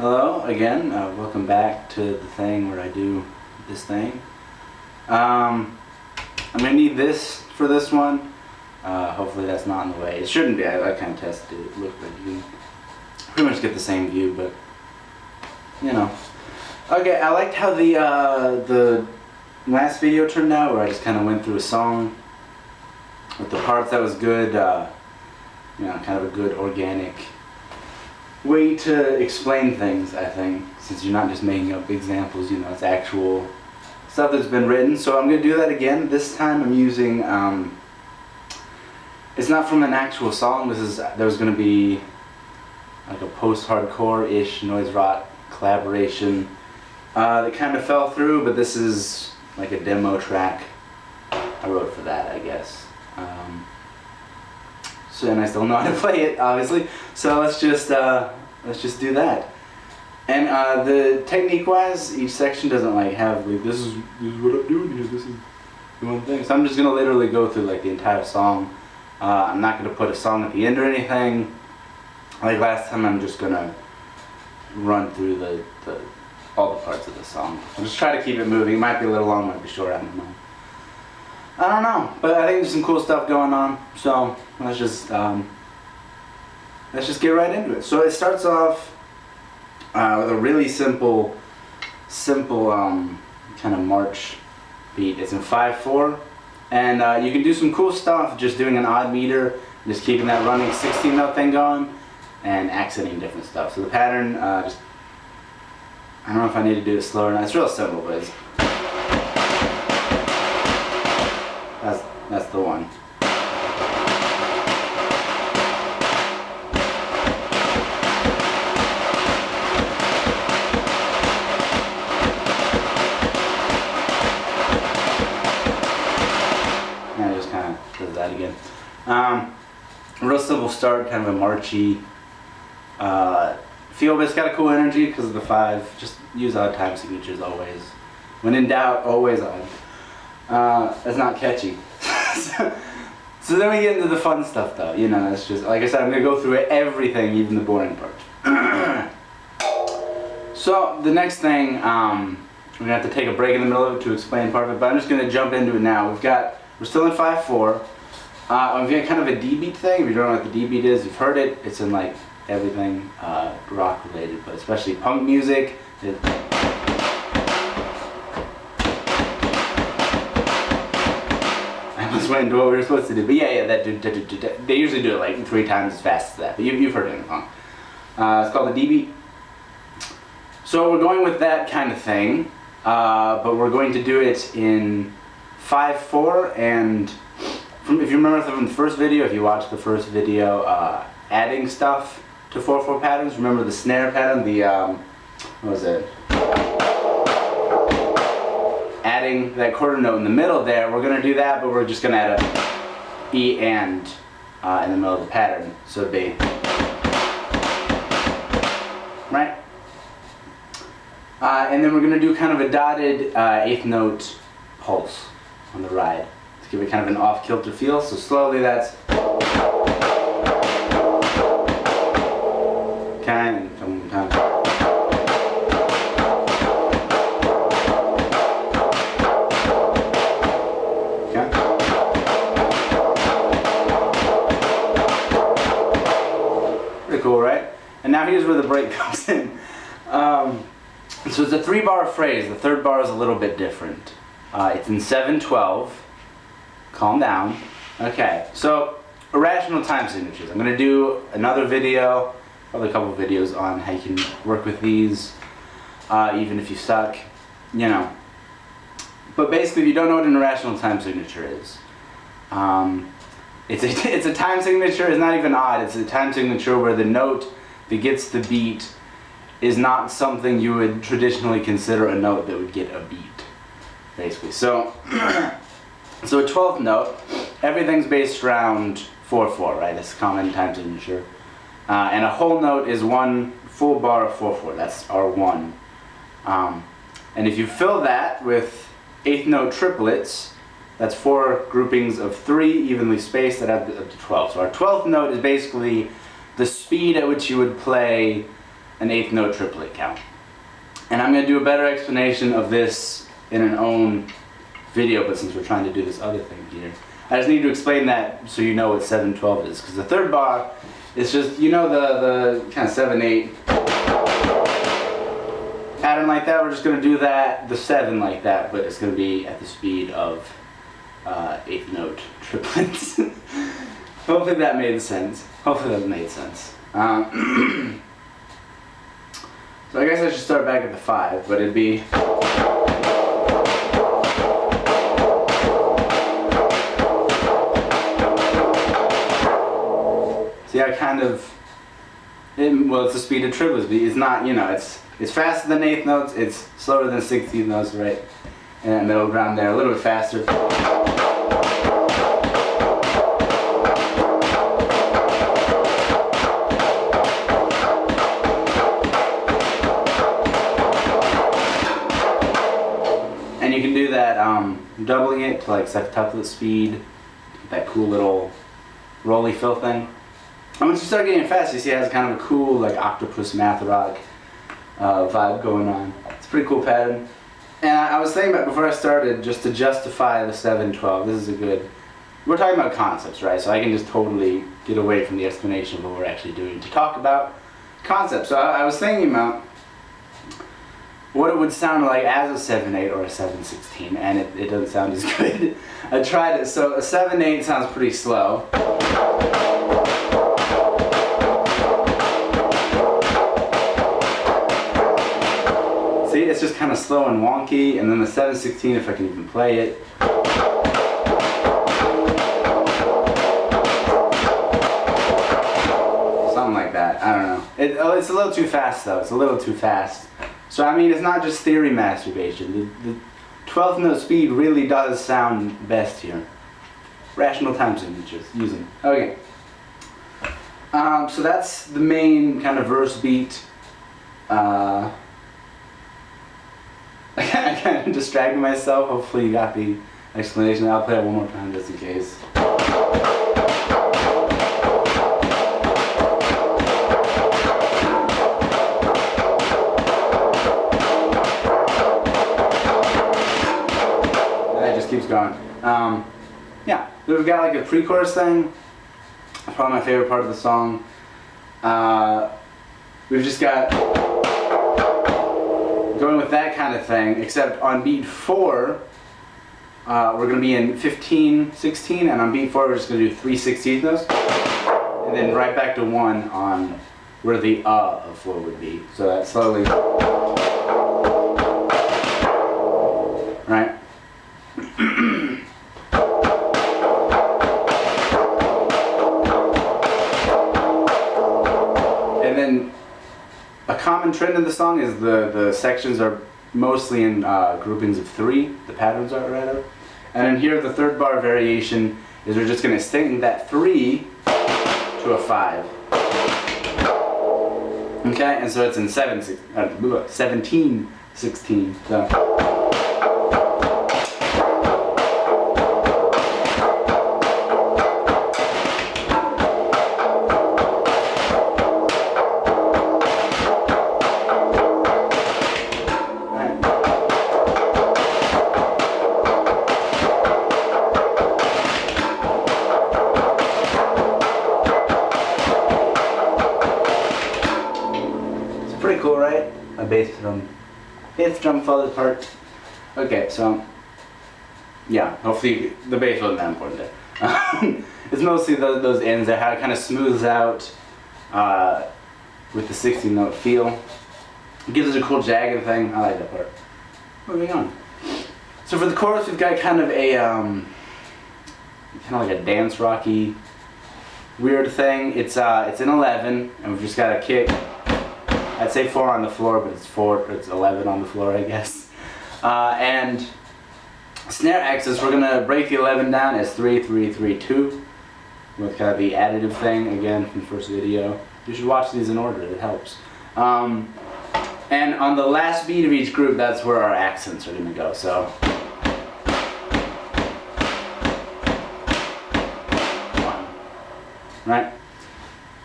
Hello again, welcome back to the thing where I do this thing. I'm going to need this for this one. Hopefully that's not in the way. It shouldn't be. I kind of tested it. It looked like you can pretty much get the same view, but you know. Okay, I liked how the last video turned out, where I just kind of went through a song with the parts that was good. You know, kind of a good organic way to explain things, I think, since you're not just making up examples, you know, it's actual stuff that's been written. So I'm going to do that again. This time I'm using, it's not from an actual song. There was going to be like a post-hardcore-ish noise rock collaboration that kind of fell through, but this is like a demo track I wrote for that, I guess. And I still know how to play it, obviously. So let's just do that. And the technique-wise, each section doesn't like have like this is what I'm doing here. This is the one thing. So I'm just gonna literally go through like the entire song. I'm not gonna put a song at the end or anything. Like last time, I'm just gonna run through all the parts of the song. I'll just try to keep it moving. It might be a little long, might be short. I don't know. I don't know, but I think there's some cool stuff going on, so let's just get right into it. So it starts off with a really simple kind of march beat. It's in 5/4, and you can do some cool stuff just doing an odd meter, just keeping that running 16-note thing going, and accenting different stuff. So the pattern, I don't know if I need to do it slower or not. It's real simple, but that's the one. And it just kind of does that again. Real simple start, kind of a marchy feel, but it's got a cool energy because of the 5. Just use odd time signatures always. When in doubt, always odd. That's not catchy. So then we get into the fun stuff, though. You know, it's just, like I said, I'm going to go through everything, even the boring parts. So the next thing, we're going to have to take a break in the middle of it to explain part of it, but I'm just going to jump into it now. We're still in 5/4. We've got kind of a D-beat thing. If you don't know what the D-beat is, you've heard it. It's in like everything rock related, but especially punk music. Went into what we were supposed to do, but yeah, they usually do it like 3 times as fast as that, but you've heard it in the song. It's called the D-beat. So we're going with that kind of thing, but we're going to do it in 5/4, and if you remember from the first video, if you watched the first video, adding stuff to 4/4 patterns, remember the snare pattern, what was it? Adding that quarter note in the middle there, we're going to do that, but we're just going to add a E and in the middle of the pattern, so it'd be right. And then we're going to do kind of a dotted 8th note pulse on the ride to give it kind of an off-kilter feel. So slowly that's kind of sometimes. Cool, right? And now here's where the break comes in. So it's a 3-bar phrase. The 3rd bar is a little bit different. It's in 7/12. Calm down. Okay, so irrational time signatures. I'm going to do another video, probably a couple videos on how you can work with these, even if you suck, you know. But basically, if you don't know what an irrational time signature is, it's a time signature. It's not even odd. It's a time signature where the note that gets the beat is not something you would traditionally consider a note that would get a beat, basically. So, so a 12th note, everything's based around 4/4, right? That's a common time signature. And a whole note is 1 full bar of 4/4. That's our 1. And if you fill that with 8th note triplets, that's 4 groupings of 3 evenly spaced that add up to 12. So our 12th note is basically the speed at which you would play an eighth note triplet count. And I'm going to do a better explanation of this in an own video, but since we're trying to do this other thing here, I just need to explain that so you know what 7/12 is. Because the third bar is just, you know, the kind of 7/8 pattern like that. We're just going to do that, the 7 like that, but it's going to be at the speed of eighth note triplets. Hopefully that made sense. Hopefully that made sense. So I guess I should start back at the 5, but it'd be. See, I kind of. Well, it's the speed of triplets, but it's not, you know, it's faster than eighth notes, it's slower than 16th notes, right? And middle ground there, a little bit faster. And you can do that doubling it to like septuplet speed, that cool little rolly fill thing. And once you start getting fast, you see it has kind of a cool like octopus math rock vibe going on. It's a pretty cool pattern. And I was thinking about before I started, just to justify the 7/12, this is a good, we're talking about concepts, right? So I can just totally get away from the explanation of what we're actually doing to talk about concepts. So I was thinking about what it would sound like as a 7/8 or a 7/16, and it doesn't sound as good. I tried it, so a 7/8 sounds pretty slow. See, it's just kind of slow and wonky, and then the 7/16, if I can even play it. Something like that, I don't know. It's a little too fast though, it's a little too fast. So I mean, it's not just theory masturbation. The 12th note speed really does sound best here. Rational time signatures, use them. Okay. So that's the main kind of verse beat. I kind of distracted myself. Hopefully you got the explanation. I'll play it one more time just in case. It just keeps going. Yeah, we've got like a pre-chorus thing. Probably my favorite part of the song. We've just got going with that kind of thing, except on beat 4, we're going to be in 15, 16, and on beat 4 we're just going to do 3 16th notes, and then right back to 1 on where the of 4 would be. So that slowly, right? And then a common trend in the song is the sections are mostly in groupings of 3, the patterns are rather. And then here the third bar variation is we're just going to sing that 3 to a 5. Okay, and so it's in 17, 16. So. Pretty cool, right? A bass drum follows part. Okay, so yeah, hopefully the bass wasn't that important there. It's mostly those ends that how it kind of smooths out with the 16 note feel. It gives it a cool jagged thing. I like that part. Moving on. So for the chorus, we've got kind of a kind of like a dance rocky weird thing. It's in 11, and we've just got a kick. I'd say 4 on the floor, but it's 11 on the floor, I guess. And snare access, we're gonna break the 11 down as 3, 3, 3, 2, with kind of the additive thing again from the first video. You should watch these in order; it helps. And on the last beat of each group, that's where our accents are gonna go. So. 1, right?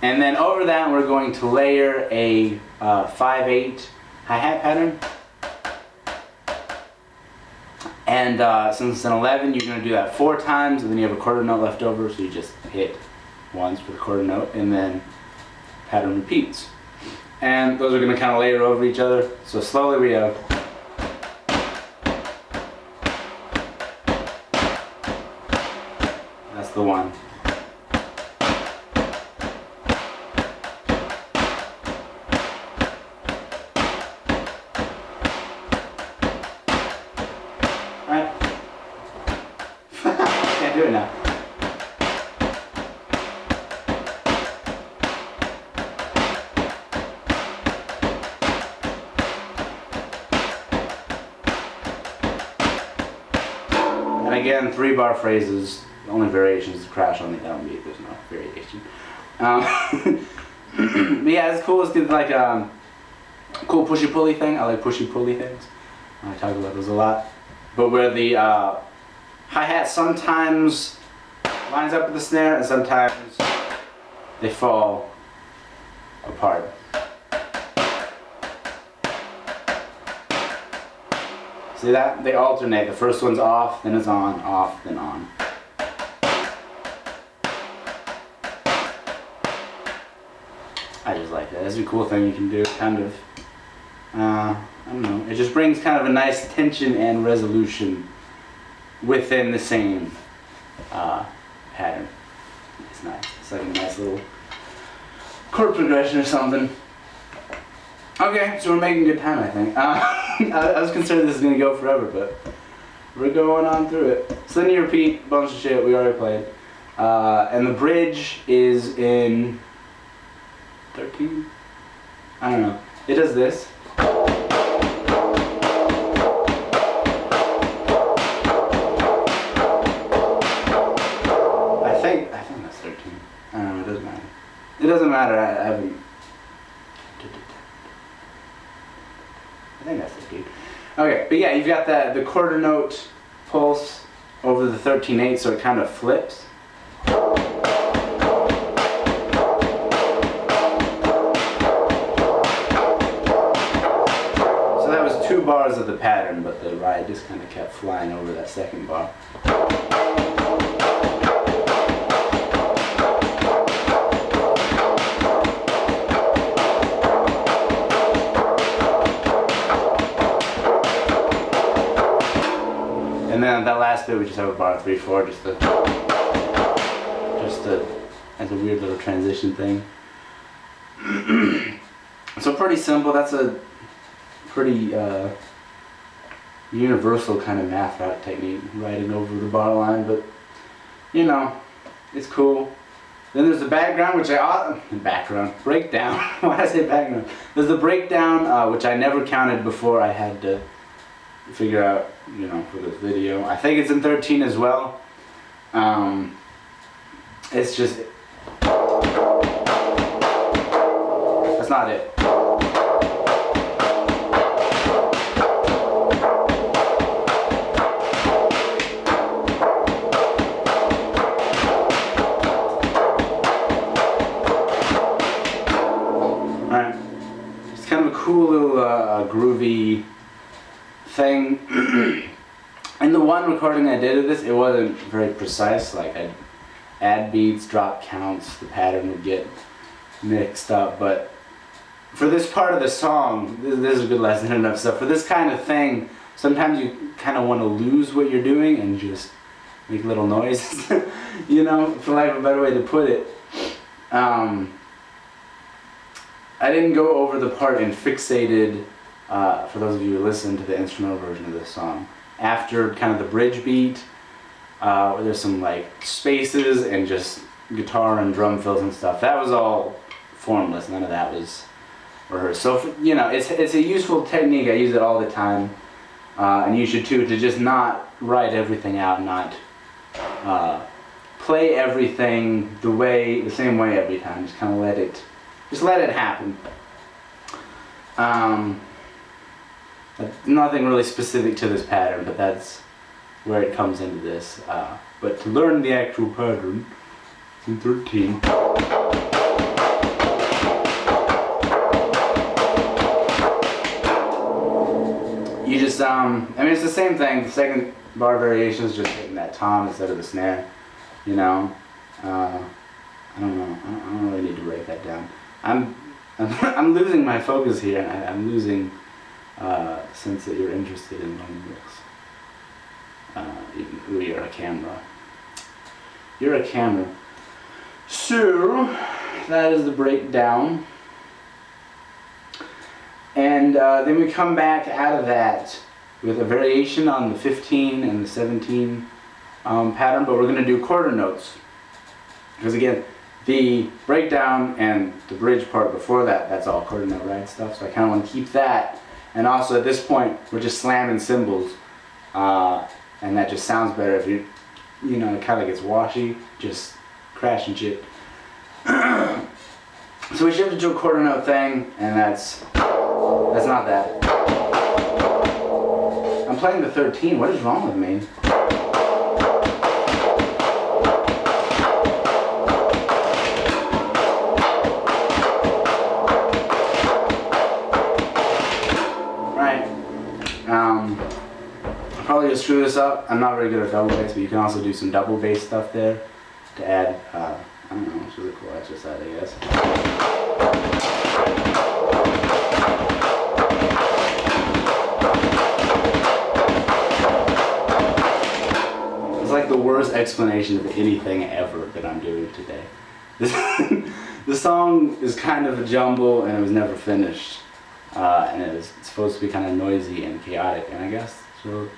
And then over that we're going to layer a 5/8 hi-hat pattern. And since it's an 11, you're going to do that 4 times, and then you have a quarter note left over, so you just hit once for the quarter note, and then pattern repeats. And those are going to kind of layer over each other. So slowly we have that's the one. Alright. Can't do it now. And again, 3-bar phrases. The only variation is the crash on the downbeat. There's no variation. But yeah, it's cool. Let's do like a cool pushy-pulley thing. I like pushy-pulley things. I talk about those a lot. But where the hi-hat sometimes lines up with the snare and sometimes they fall apart. See that? They alternate. The first one's off, then it's on, off, then on. I just like that. It's a cool thing you can do, kind of. I don't know. It just brings kind of a nice tension and resolution within the same pattern. It's nice. It's like a nice little chord progression or something. Okay, so we're making good time, I think. I was concerned this is going to go forever, but we're going on through it. So then you repeat a bunch of shit we already played. And the bridge is in 13? I don't know. It does this. I think that's 13. I don't know, it doesn't matter. It doesn't matter, I haven't... I think that's 13. Okay, but yeah, you've got the quarter note pulse over the 13/8, so it kind of flips. So that was 2 bars of the pattern, but the ride just kind of kept flying over that second bar. And then that last bit we just have a bar 3/4 just as a weird little transition thing. So pretty simple. That's a pretty universal kind of math route technique, riding over the bar line, but you know, it's cool. Then there's the background, which breakdown. Why did I say background? There's the breakdown, which I never counted before. I had to figure out, you know, for this video. I think it's in 13 as well. It's just, that's not it. Alright, it's kind of a cool little groovy thing. In the one recording I did of this, it wasn't very precise. Like, I'd add beats, drop counts, the pattern would get mixed up. But for this part of the song, this is a good lesson in enough stuff. For this kind of thing, sometimes you kind of want to lose what you're doing and just make little noises, you know, for lack of a better way to put it. I didn't go over the part in Fixated, for those of you who listen to the instrumental version of this song. After kind of the bridge beat, where there's some like spaces and just guitar and drum fills and stuff. That was all formless. None of that was rehearsed. So you know, it's a useful technique. I use it all the time, and you should too. To just not write everything out, not play everything the same way every time. Just kind of let it happen. Nothing really specific to this pattern, but that's where it comes into this. But to learn the actual pattern, it's in 13. You just, I mean, it's the same thing. The second bar variation is just hitting that tom instead of the snare, you know. I don't know. I don't really need to break that down. I'm losing my focus here. I'm losing sense that you're interested in learning this. You're a camera. You're a camera. So that is the breakdown. And then we come back out of that with a variation on the 15 and the 17 pattern, but we're going to do quarter notes. Because again, the breakdown and the bridge part before that, that's all quarter note ride stuff, so I kind of want to keep that. And also at this point, we're just slamming cymbals, and that just sounds better if you know, it kind of gets washy, just crashing shit. So we shifted to a quarter note thing, and that's not that. I'm playing the 13. What is wrong with me? Right. I'll probably just screw this up. I'm not very good at double bass, but you can also do some double bass stuff there to add, I don't know, it's a really cool exercise, I guess. It's like the worst explanation of anything ever that I'm doing today. The song is kind of a jumble and it was never finished. And it's supposed to be kind of noisy and chaotic, and I guess so.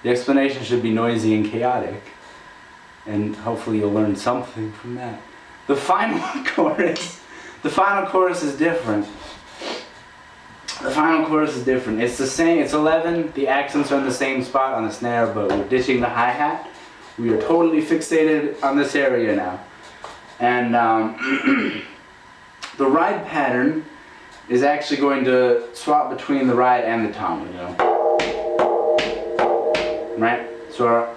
The explanation should be noisy and chaotic, and hopefully you'll learn something from that. The final chorus is different. The final chorus is different. It's the same. It's 11. The accents are in the same spot on the snare, but we're ditching the hi-hat. We are totally fixated on this area now. And the ride pattern is actually going to swap between the ride and the tom, you know. Right? So our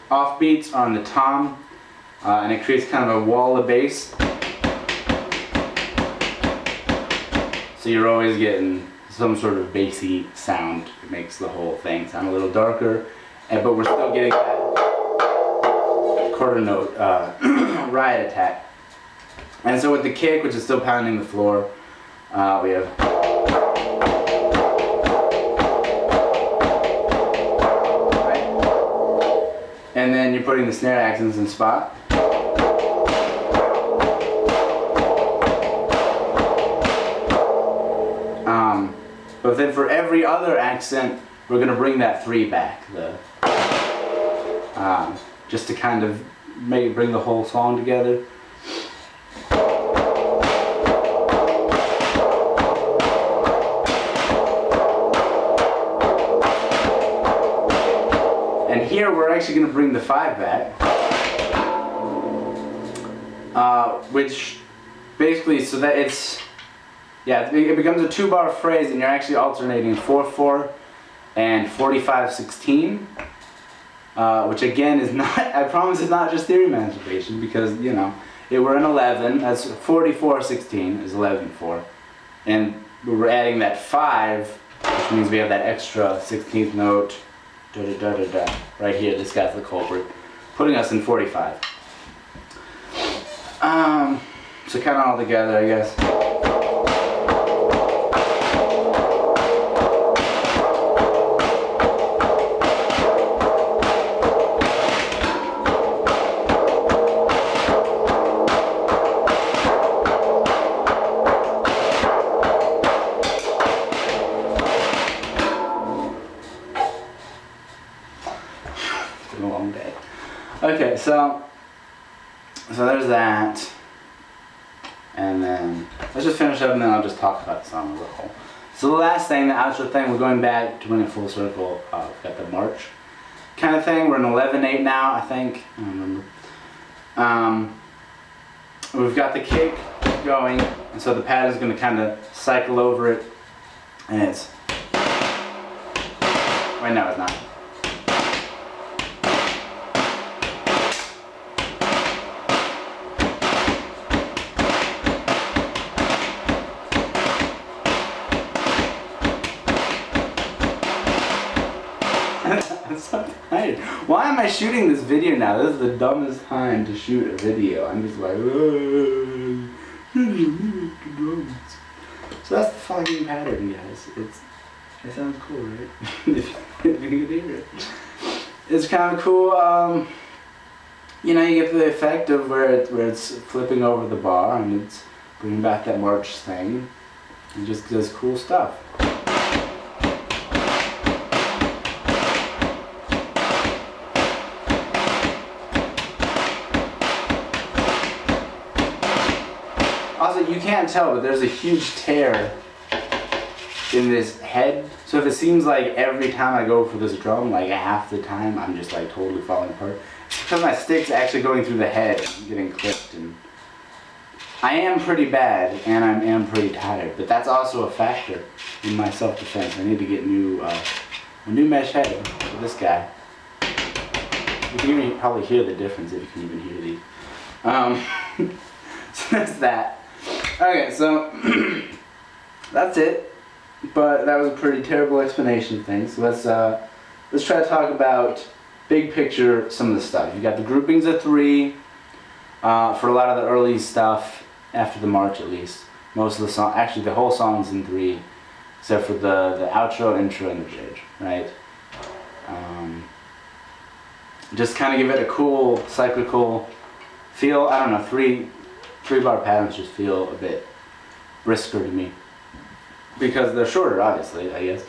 offbeats are on the tom, and it creates kind of a wall of bass. So you're always getting some sort of bassy sound. It makes the whole thing sound a little darker, but we're still getting that quarter note ride attack. And so with the kick, which is still pounding the floor, we have. And then you're putting the snare accents in spot. But then for every other accent, we're going to bring that 3 back. Just to kind of bring the whole song together. And here we're actually going to bring the 5 back, which basically, so that it becomes a 2-bar phrase, and you're actually alternating 4/4 and 45/16, which again is not, I promise it's not just theory emancipation, because, you know, we're in 11, that's 44/16 is 11/4, and we're adding that 5, which means we have that extra 16th note. Da, da, da, da, da. Right here, this guy's the culprit, putting us in 45. So kind of all together, I guess. A long day. Okay, so there's that, and then let's just finish up, and then I'll just talk about the song as a whole. So the last thing, the outro thing, we're going back to bring it full circle. We've got the march kind of thing. We're in 11/8 now, I think. I don't remember. We've got the kick going, and so the pattern's going to kind of cycle over it, and it's. Wait, no, it's not. I'm so tired. Why am I shooting this video now? This is the dumbest time to shoot a video. I'm just like, so that's the fucking pattern, guys. It sounds cool, right? if you can hear it. It's kind of cool. You know, you get the effect of where it's flipping over the bar and it's bringing back that march thing. It just does cool stuff. Also, you can't tell, but there's a huge tear in this head. So if it seems like every time I go for this drum, like half the time, I'm just like totally falling apart. It's because my stick's actually going through the head and getting clipped. And I am pretty bad, and I am pretty tired, but that's also a factor in my self-defense. I need to get a new mesh head for this guy. You can even probably hear the difference if you can even hear these. So that's that. Okay, so that's it. But that was a pretty terrible explanation of things. So let's try to talk about big picture some of the stuff. You got the groupings of 3 for a lot of the early stuff after the march, at least. Most of the song, actually the whole song's in 3, except for the outro, intro, and the bridge, right? Just kind of give it a cool cyclical feel. I don't know, 3-bar patterns just feel a bit brisker to me. Because they're shorter, obviously, I guess.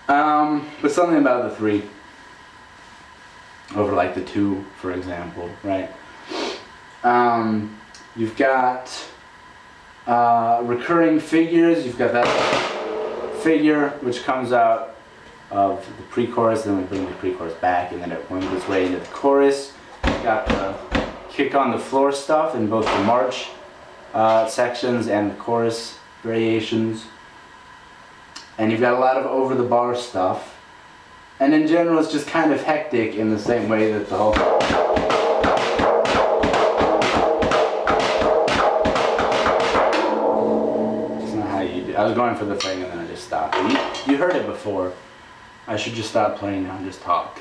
But something about the 3 over like the 2, for example, right? You've got recurring figures. You've got that figure which comes out of the pre-chorus, then we bring the pre-chorus back, and then it winds its way into the chorus. You've got the kick on the floor stuff in both the march sections and the chorus variations. And you've got a lot of over the bar stuff. And in general it's just kind of hectic in the same way that the whole... It's not how you do. I was going for the thing and then I just stopped. You heard it before. I should just stop playing now and just talk,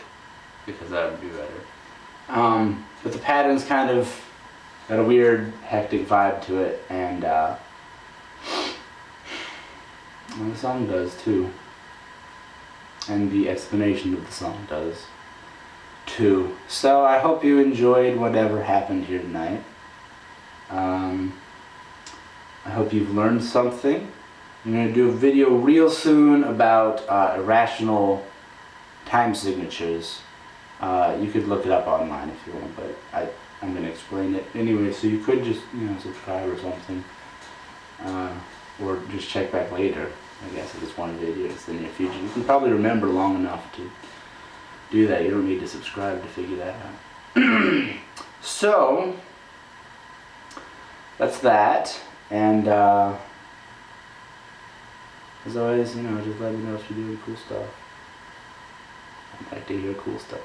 because that would be better. But the pattern's kind of got a weird hectic vibe to it, and well, the song does too. And the explanation of the song does too. So I hope you enjoyed whatever happened here tonight. I hope you've learned something. I'm going to do a video real soon about irrational time signatures. You could look it up online if you want, but I'm going to explain it anyway, so you could just, subscribe or something. Or just check back later, I guess, if it's one video in the near future. You can probably remember long enough to do that. You don't need to subscribe to figure that out. So, that's that. And, as always, just let me know if you're doing cool stuff. I'd like to hear cool stuff.